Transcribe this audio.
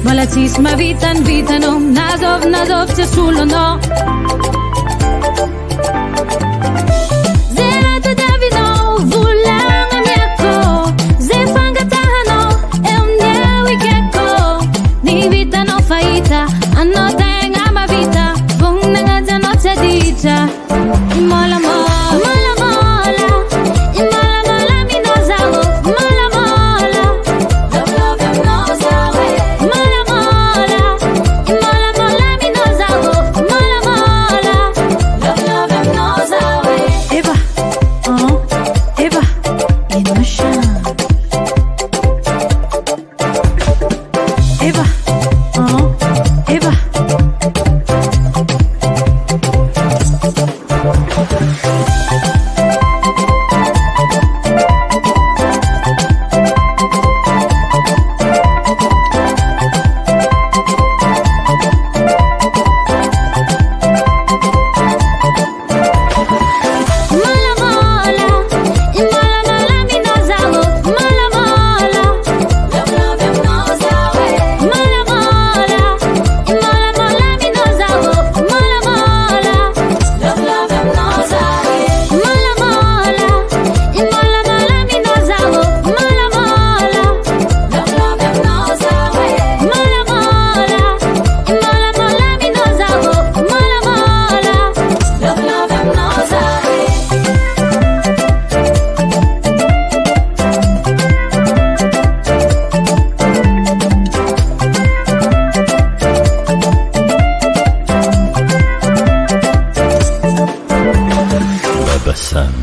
मला cis mawitan witaną, nazov cię sulono. Ano tenga mavita, kung nangadyanot sa dicha. Mola mola, mola mola, mola mola minozawo, mola mola, love love minozawo, mola mola, mola mola minozawo, mola mola, love love minozawo. Eva, Eva, emotion. Eva. Eva. Babasam.